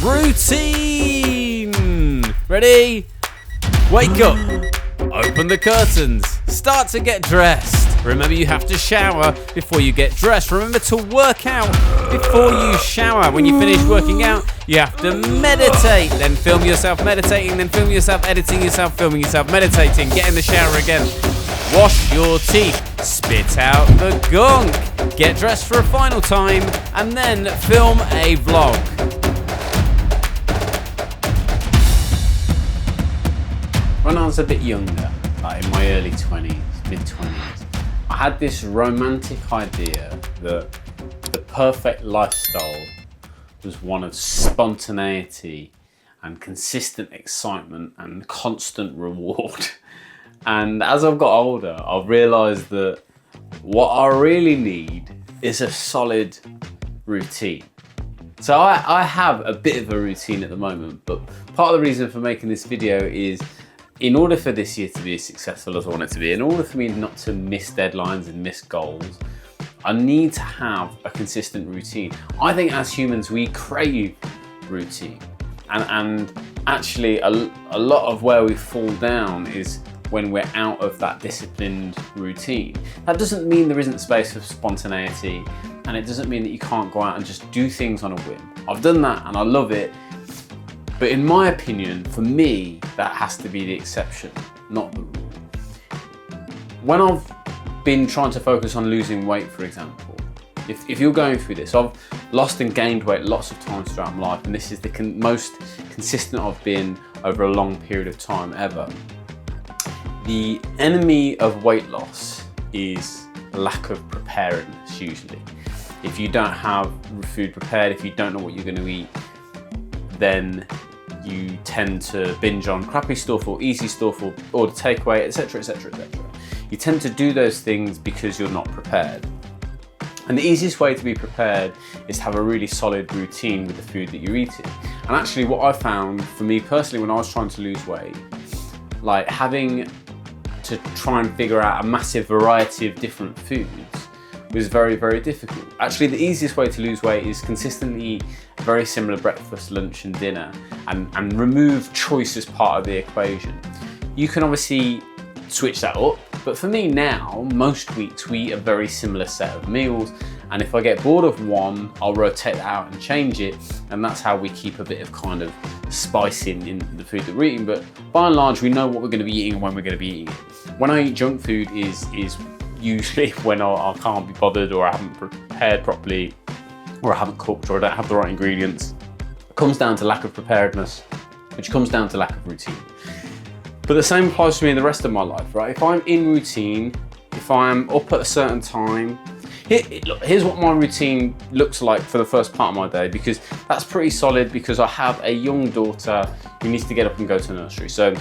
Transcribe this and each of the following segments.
routine. Ready? Wake up, open the curtains, start to get dressed. Remember, you have to shower before you get dressed. Remember to work out before you shower. When you finish working out, you have to meditate. Then film yourself meditating, then film yourself editing yourself, filming yourself meditating. Get in the shower again. Wash your teeth, spit out the gunk, get dressed for a final time, and then film a vlog. When I was a bit younger, like in my early 20s, mid-20s, I had this romantic idea that the perfect lifestyle was one of spontaneity and consistent excitement and constant reward. And as I've got older, I've realised that what I really need is a solid routine. So I have a bit of a routine at the moment, but part of the reason for making this video is in order for this year to be as successful as I want it to be, in order for me not to miss deadlines and miss goals, I need to have a consistent routine. I think as humans, we crave routine. And actually a lot of where we fall down is when we're out of that disciplined routine. That doesn't mean there isn't space for spontaneity, and it doesn't mean that you can't go out and just do things on a whim. I've done that and I love it, but in my opinion, for me, that has to be the exception, not the rule. When I've been trying to focus on losing weight, for example, if you're going through this, I've lost and gained weight lots of times throughout my life, and this is the most consistent I've been over a long period of time ever. The enemy of weight loss is lack of preparedness, usually. If you don't have food prepared, if you don't know what you're going to eat, then you tend to binge on crappy stuff or easy stuff or order takeaway, etc, etc, etc. You tend to do those things because you're not prepared. And the easiest way to be prepared is to have a really solid routine with the food that you're eating. And actually what I found for me personally when I was trying to lose weight, like having to try and figure out a massive variety of different foods was very, very difficult. Actually, the easiest way to lose weight is consistently eat a very similar breakfast, lunch and dinner and remove choice as part of the equation. You can obviously switch that up, but for me now, most weeks we eat a very similar set of meals, and if I get bored of one, I'll rotate that out and change it, and that's how we keep a bit of kind of spice in the food that we're eating. But by and large, we know what we're going to be eating and when we're going to be eating it. When I eat junk food is usually when I can't be bothered, or I haven't prepared properly, or I haven't cooked, or I don't have the right ingredients. It comes down to lack of preparedness, which comes down to lack of routine. But the same applies to me in the rest of my life, right? If I'm in routine, if I'm up at a certain time, here's what my routine looks like for the first part of my day, because that's pretty solid because I have a young daughter who needs to get up and go to nursery. So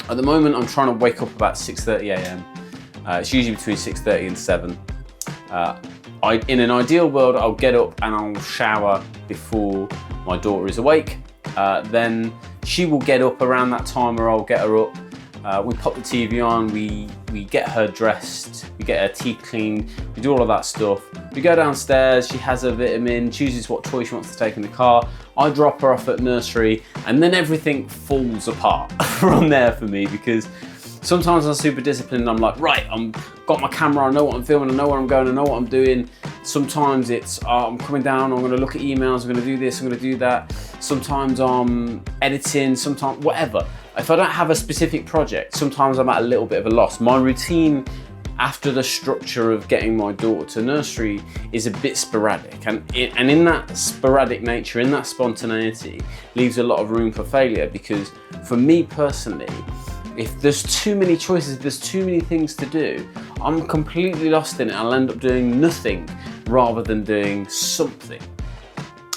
at the moment, I'm trying to wake up about 6:30 a.m. It's usually between 6:30 and 7. In an ideal world, I'll get up and I'll shower before my daughter is awake. Then she will get up around that time, or I'll get her up. We pop the TV on, we get her dressed, we get her teeth cleaned, we do all of that stuff. We go downstairs, she has her vitamin, chooses what toy she wants to take in the car. I drop her off at nursery, and then everything falls apart from there for me, because sometimes I'm super disciplined and I'm like, right, got my camera, I know what I'm filming, I know where I'm going, I know what I'm doing. Sometimes it's, I'm coming down, I'm gonna look at emails, I'm gonna do this, I'm gonna do that. Sometimes I'm editing, sometimes whatever. If I don't have a specific project, sometimes I'm at a little bit of a loss. My routine after the structure of getting my daughter to nursery is a bit sporadic. And in that sporadic nature, in that spontaneity, leaves a lot of room for failure, because for me personally, if there's too many choices, if there's too many things to do, I'm completely lost in it. I'll end up doing nothing rather than doing something.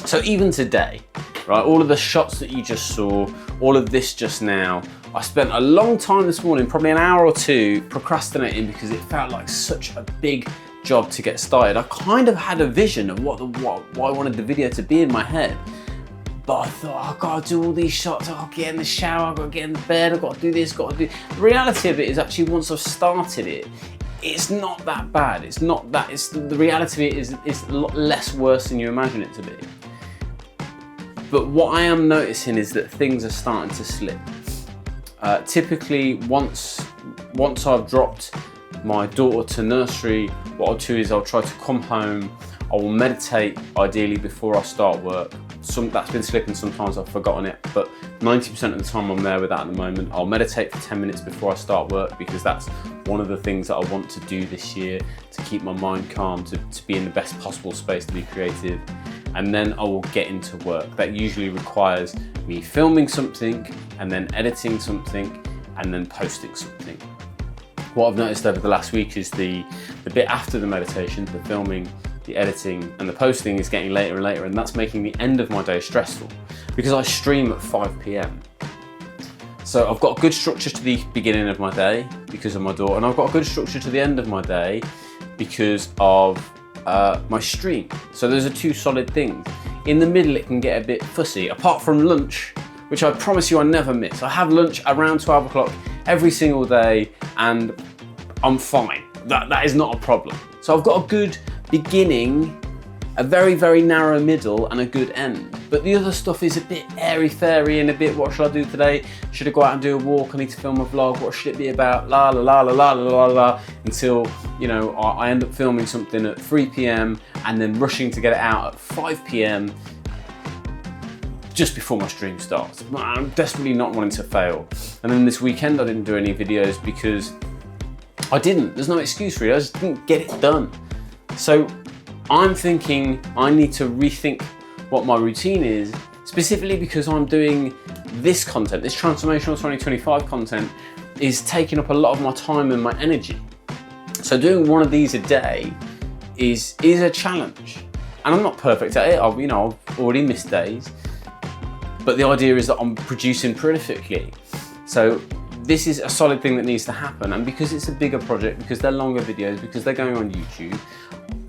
So even today, right, all of the shots that you just saw, all of this just now, I spent a long time this morning, probably an hour or two, procrastinating because it felt like such a big job to get started. I kind of had a vision of what I wanted the video to be in my head. But I thought, I've got to do all these shots, I've got to get in the shower, I've got to get in the bed, I've got to do this, got to do... The reality of it is actually once I've started it, it's not that bad. It's not that, the reality of it is a lot less worse than you imagine it to be. But what I am noticing is that things are starting to slip. Typically, once I've dropped my daughter to nursery, what I'll do is I'll try to come home, I will meditate ideally before I start work. That's been slipping, sometimes I've forgotten it, but 90% of the time I'm there with that at the moment. I'll meditate for 10 minutes before I start work, because that's one of the things that I want to do this year, to keep my mind calm, to be in the best possible space to be creative. And then I will get into work. That usually requires me filming something and then editing something and then posting something. What I've noticed over the last week is the bit after the meditation, the filming, the editing and the posting is getting later and later, and that's making the end of my day stressful because I stream at 5 p.m. So I've got a good structure to the beginning of my day because of my daughter, and I've got a good structure to the end of my day because of my stream. So those are two solid things. In the middle it can get a bit fussy, apart from lunch, which I promise you I never miss. I have lunch around 12 o'clock every single day and I'm fine. That is not a problem. So I've got a good beginning, a very, very narrow middle and a good end. But the other stuff is a bit airy-fairy and a bit, what should I do today? Should I go out and do a walk? I need to film a vlog. What should it be about? La la la la la la la, until, you know, I end up filming something at 3 p.m. and then rushing to get it out at 5 p.m. just before my stream starts. I'm desperately not wanting to fail. And then this weekend I didn't do any videos because I didn't. There's no excuse really. I just didn't get it done. So I'm thinking I need to rethink what my routine is, specifically because I'm doing this content, this transformational 2025 content is taking up a lot of my time and my energy. So doing one of these a day is a challenge. And I'm not perfect at it. I've already missed days, but the idea is that I'm producing prolifically. So this is a solid thing that needs to happen. And because it's a bigger project, because they're longer videos, because they're going on YouTube,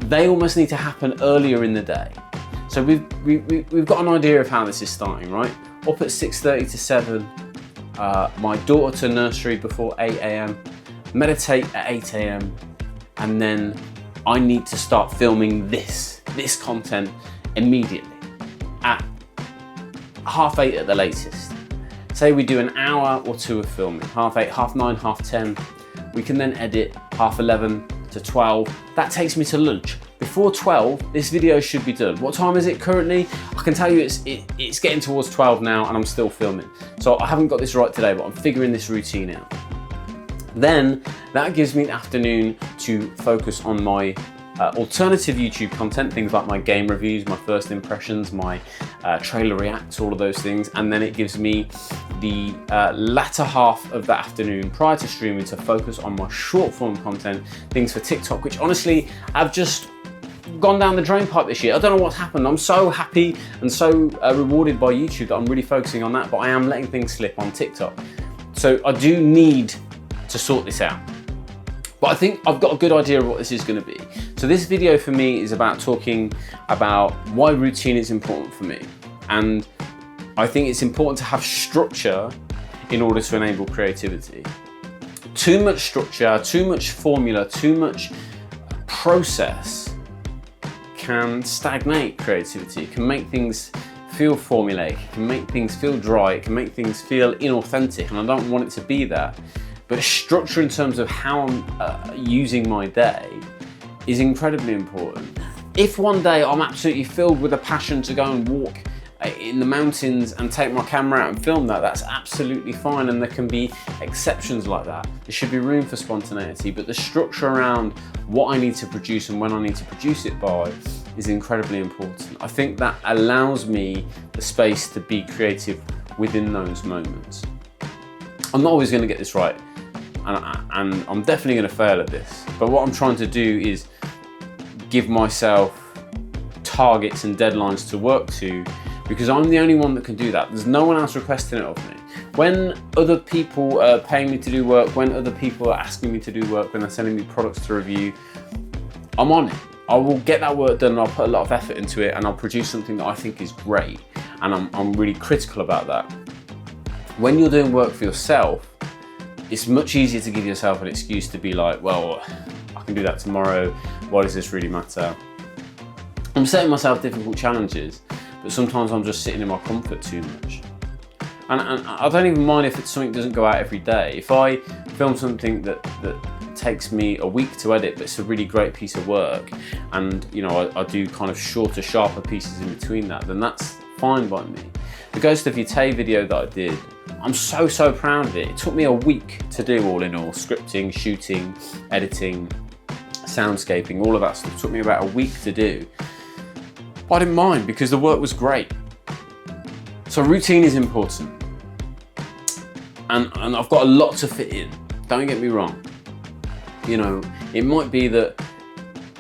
they almost need to happen earlier in the day. So we've got an idea of how this is starting, right? Up at 6:30 to 7, my daughter to nursery before 8 a.m, meditate at 8 a.m, and then I need to start filming this content immediately at 8:30 at the latest. Say we do an hour or two of filming, 8:30, 9:30, 10:30. We can then edit 11:30 to 12. That takes me to lunch. Before 12, this video should be done. What time is it currently? I can tell you it's getting towards 12 now and I'm still filming. So I haven't got this right today, but I'm figuring this routine out. Then that gives me the afternoon to focus on my alternative YouTube content, things like my game reviews, my first impressions, my trailer reacts, all of those things. And then it gives me the latter half of the afternoon prior to streaming to focus on my short form content, things for TikTok, which honestly I've just gone down the drain pipe this year. I don't know what's happened. I'm so happy and so rewarded by YouTube that I'm really focusing on that, but I am letting things slip on TikTok. So I do need to sort this out. But I think I've got a good idea of what this is going to be. So this video for me is about talking about why routine is important for me. And I think it's important to have structure in order to enable creativity. Too much structure, too much formula, too much process can stagnate creativity. It can make things feel formulaic, it can make things feel dry, it can make things feel inauthentic, and I don't want it to be that. But structure in terms of how I'm using my day is incredibly important. If one day I'm absolutely filled with a passion to go and walk in the mountains and take my camera out and film that, that's absolutely fine, and there can be exceptions like that. There should be room for spontaneity, but the structure around what I need to produce and when I need to produce it by is incredibly important. I think that allows me the space to be creative within those moments. I'm not always going to get this right, and I'm definitely going to fail at this, but what I'm trying to do is give myself targets and deadlines to work to, because I'm the only one that can do that. There's no one else requesting it of me. When other people are paying me to do work, when other people are asking me to do work, when they're sending me products to review, I'm on it. I will get that work done and I'll put a lot of effort into it and I'll produce something that I think is great, and I'm really critical about that. When you're doing work for yourself, it's much easier to give yourself an excuse to be like, well, I can do that tomorrow. Why does this really matter? I'm setting myself difficult challenges, but sometimes I'm just sitting in my comfort too much. And I don't even mind if it's something that doesn't go out every day. If I film something that takes me a week to edit, but it's a really great piece of work, and you know, I do kind of shorter, sharper pieces in between that, then that's fine by me. The Ghost of Yate video that I did, I'm so proud of it. It took me a week to do all in all, scripting, shooting, editing, soundscaping, all of that stuff. It took me about a week to do. But I didn't mind because the work was great. So routine is important. And I've got a lot to fit in, don't get me wrong. You know, it might be that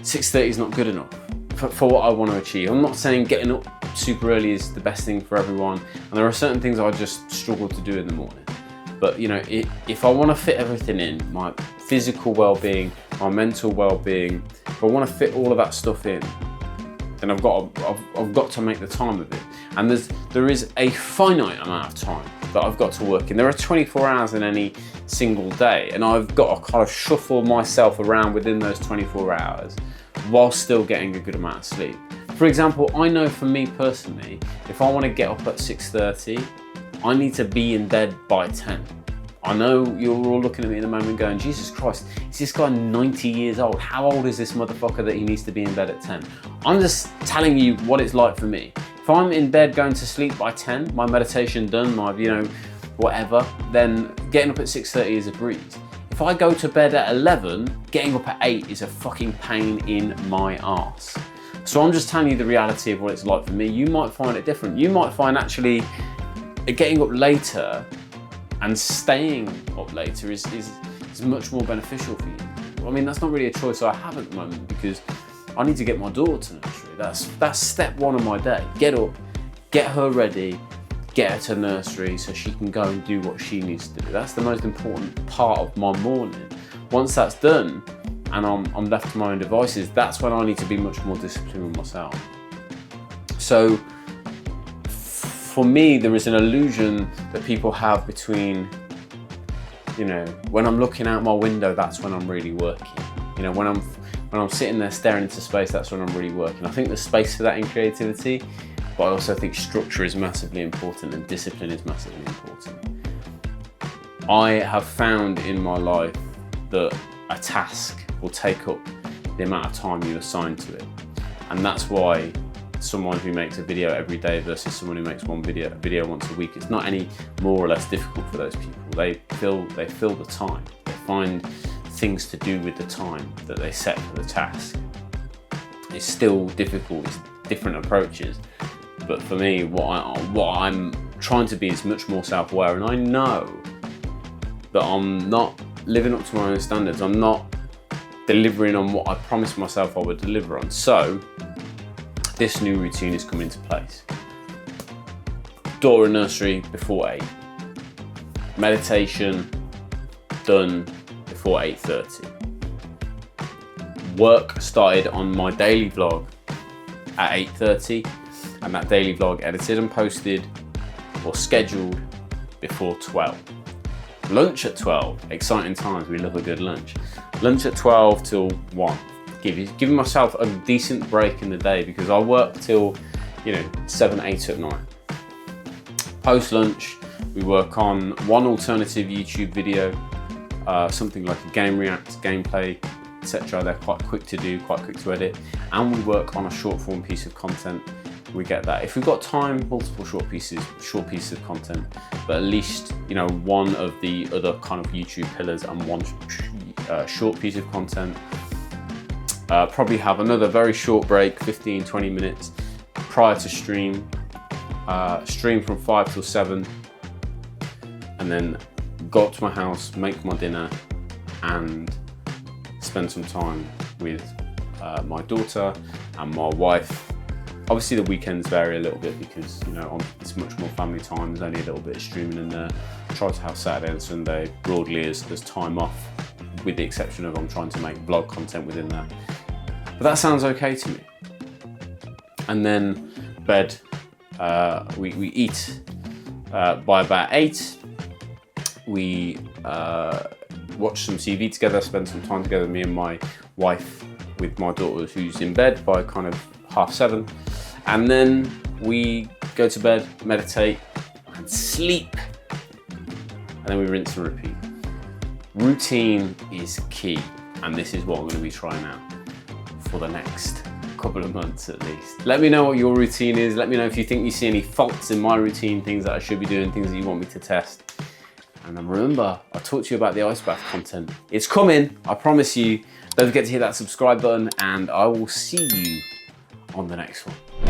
6:30 is not good enough for what I want to achieve. I'm not saying getting up super early is the best thing for everyone, and there are certain things I just struggle to do in the morning. But you know, if I want to fit everything in, my physical well-being, my mental well-being, if I want to fit all of that stuff in, then I've got to make the time of it. And there is a finite amount of time that I've got to work in. There are 24 hours in any single day, and I've got to kind of shuffle myself around within those 24 hours while still getting a good amount of sleep. For example, I know for me personally, if I want to get up at 6:30, I need to be in bed by 10. I know you're all looking at me in the moment going, Jesus Christ, is this guy 90 years old? How old is this motherfucker that he needs to be in bed at 10? I'm just telling you what it's like for me. If I'm in bed going to sleep by 10, my meditation done, my, you know, whatever, then getting up at 6:30 is a breeze. If I go to bed at 11, getting up at 8 is a fucking pain in my arse. So I'm just telling you the reality of what it's like for me. You might find it different. You might find actually getting up later and staying up later is much more beneficial for you. I mean, that's not really a choice I have at the moment because I need to get my daughter to nursery. That's step one of my day. Get up, get her ready, get her to nursery so she can go and do what she needs to do. That's the most important part of my morning. Once that's done and I'm left to my own devices, that's when I need to be much more disciplined with myself. So for me, there is an illusion that people have between, you know, when I'm looking out my window, that's when I'm really working. You know, when I'm sitting there staring into space, that's when I'm really working. I think there's space for that in creativity, but I also think structure is massively important and discipline is massively important. I have found in my life that a task will take up the amount of time you assign to it. And that's why someone who makes a video every day versus someone who makes a video once a week, it's not any more or less difficult for those people. They fill the time. They find things to do with the time that they set for the task. It's still difficult, it's different approaches. But for me, what I'm trying to be is much more self-aware, and I know that I'm not living up to my own standards. I'm not delivering on what I promised myself I would deliver on. So this new routine is coming into place. Daughter in nursery before 8. Meditation done before 8:30. Work started on my daily vlog at 8:30, and that daily vlog edited and posted or scheduled before 12. Lunch at 12, exciting times, we love a good lunch. Lunch at 12 till 1. Giving myself a decent break in the day because I work till, 7, 8 at night. Post lunch, we work on one alternative YouTube video, something like a game react, gameplay, etc. They're quite quick to do, quite quick to edit. And we work on a short form piece of content. We get that. If we've got time, multiple short pieces of content, but at least, one of the other kind of YouTube pillars and one short piece of content. Probably have another very short break, 15, 20 minutes prior to stream. Stream from 5 till 7, and then go up to my house, make my dinner, and spend some time with my daughter and my wife. Obviously the weekends vary a little bit because it's much more family time. There's only a little bit of streaming in there. I try to have Saturday and Sunday broadly as time off, with the exception of I'm trying to make vlog content within that. But that sounds okay to me. And then bed. We eat by about 8. We watch some TV together, spend some time together, me and my wife, with my daughter who's in bed by kind of 7:30. And then we go to bed, meditate, and sleep. And then we rinse and repeat. Routine is key, and this is what I'm going to be trying out for the next couple of months at least. Let me know what your routine is. Let me know if you think you see any faults in my routine, things that I should be doing, things that you want me to test. And then remember, I talked to you about the ice bath content. It's coming, I promise you. Don't forget to hit that subscribe button, and I will see you on the next one.